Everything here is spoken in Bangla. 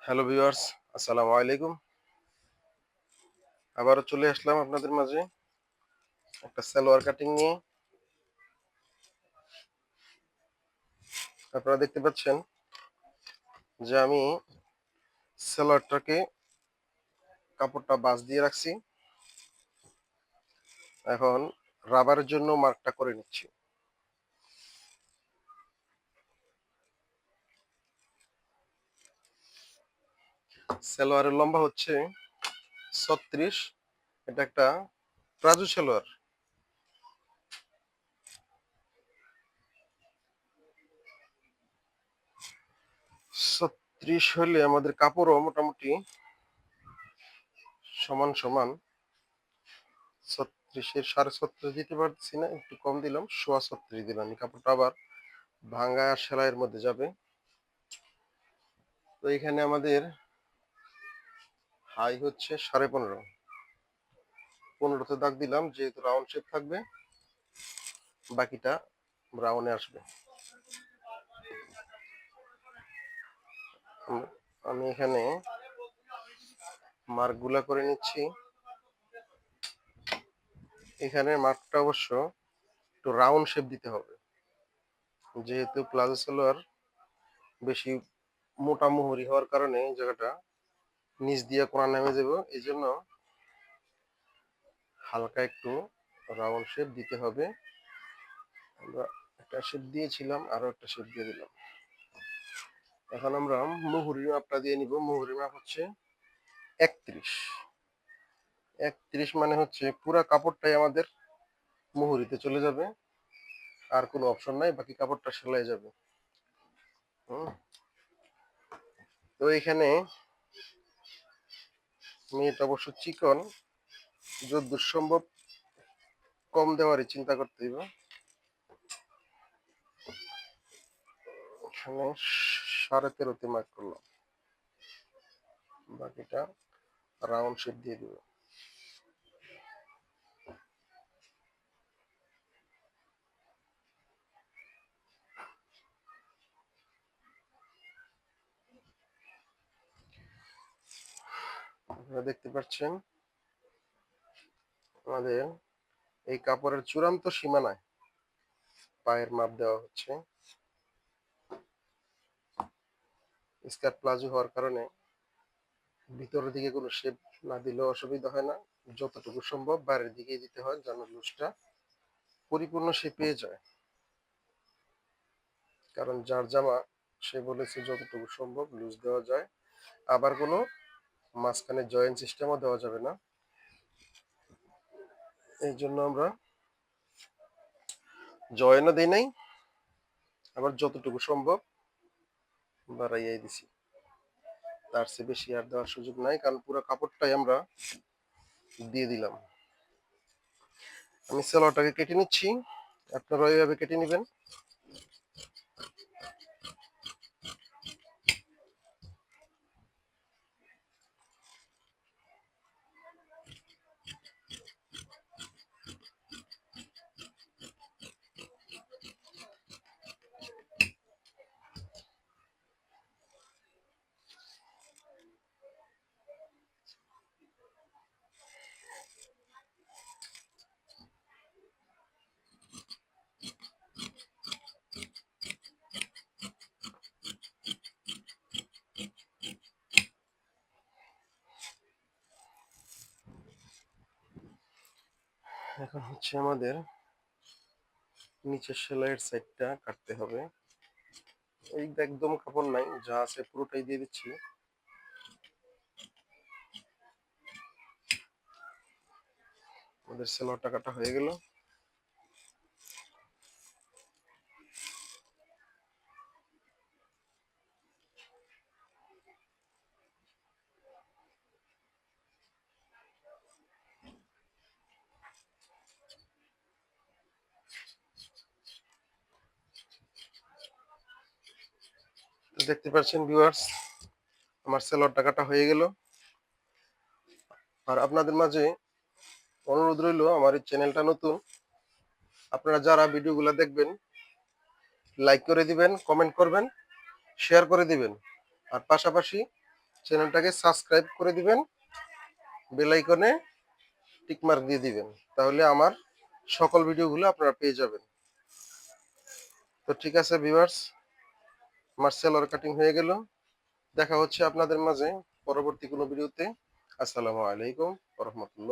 হ্যালো ভিউয়ার্স, আসসালামু আলাইকুম। আবারও চলে আসলাম আপনাদের মাঝে একটা সালোয়ার কাটিং নিয়ে। আপনারা দেখতে পাচ্ছেন যে আমি সালোয়ারটাকে কাপড়টা বাঁচ দিয়ে রাখছি। এখন রাবারের জন্য মার্কটা করে নিচ্ছি। সালোয়ারের লম্বা হচ্ছে 36। এটা একটা প্লাজো সালোয়ার। 36 হলে আমাদের কাপড়ও মোটামুটি সমান সমান। 36-এর 36.5 দিতে পারছি না, একটু কম দিলাম, 36.5 দিলাম। এই কাপড়টা আবার ভাঙ্গা আর সেলাইয়ের মধ্যে যাবে। তো এখানে আমাদের হাই হচ্ছে 15.5। 15তে দাগ দিলাম, যেহেতু রাউন্ড শেপ থাকবে, বাকিটা ব্রাউনে আসবে। আমি এখানে মার্কগুলা করে নিচ্ছি। এখানে মার্কটা অবশ্য একটু রাউন্ড শেপ দিতে হবে, যেহেতু প্লাজো সালোয়ার বেশি মোটা মুহুরি হওয়ার কারণে এই জায়গাটা নিচ দিয়ে কোনা নেমে যাবে। এই জন্য হালকা একটু রাউন্ড শেপ দিতে হবে। আমরা একটা শেপ দিয়েছিলাম, আরো একটা শেপ দিয়ে দিলাম। এখন আমরা মুহুরির মাপটা দিয়ে নিব। মুহুরির মাপ হচ্ছে 31। 31 মানে হচ্ছে পুরা কাপড়টাই আমাদের মুহুরিতে চলে যাবে, আর কোনো অপশন নাই, বাকি কাপড়টা সেলাই যাবে। হুম। তো এখানে মেয়েটা অবশ্য চিকন, যতদূর সম্ভব কম দেওয়ারই চিন্তা করতে হইব। এখানে 13.5তে মার্ক করলাম, বাকিটা রাউন্ড শেপ দিয়ে দিব। আপনারা দেখতে পাচ্ছেন আমাদের এই কাপড়ের চূড়ান্ত সীমানায় পায়ের মাপ দেওয়া হচ্ছে। স্কার্ট প্লাজো হওয়ার কারণে ভিতরের দিকে কোনো শেপ না দিলেও অসুবিধা হয় না। যতটুকু সম্ভব বাইরের দিকে দিতে হয়, যেন লুজটা পরিপূর্ণ শেপ পেয়ে যায়। কারণ যার জামা, সে বলেছে যতটুকু সম্ভব লুজ দেওয়া যায়, আবার কোনো মাঝখানে জয়েন্ট সিস্টেমও দেওয়া যাবে না। এই জন্য আমরা জয়েনও দিই নাই, আবার যতটুকু সম্ভব বাড়াইয়াই দিছি। তার চেয়ে বেশি আর দেওয়ার সুযোগ নাই, কারণ পুরো কাপড়টাই আমরা দিয়ে দিলাম। আমি সেলোয়ারটাকে কেটে নিচ্ছি, আপনারা এইভাবে কেটে নেবেন। এখন হচ্ছে আমাদের নিচের সেলাইয়ের সাইডটা কাটতে হবে। এই একদম কাপড় নাই, যা আছে পুরোটাই দিয়ে দিচ্ছি। আমাদের সেলোয়ারটা কাটা হয়ে গেল। দেখতে পাচ্ছেন ভিউয়ার্স, আমার সেলোয়ারটা কাটা হয়ে গেল। আর আপনাদের মাঝে অনুরোধ রইল, আমার এই চ্যানেলটা নতুন, আপনারা যারা ভিডিওগুলো দেখবেন লাইক করে দিবেন, কমেন্ট করবেন, শেয়ার করে দিবেন। আর পাশাপাশি চ্যানেলটাকে সাবস্ক্রাইব করে দিবেন, বেল আইকনে টিক মার্ক দিয়ে দিবেন, তাহলে আমার সকল ভিডিওগুলো আপনারা পেয়ে যাবেন। তো ঠিক আছে ভিউয়ার্স, আমার সেলর কাটিং হয়ে গেল। দেখা হচ্ছে আপনাদের মাঝে পরবর্তী কোনো ভিডিওতে। আসসালামু আলাইকুম ওয়া রাহমাতুল্লাহ।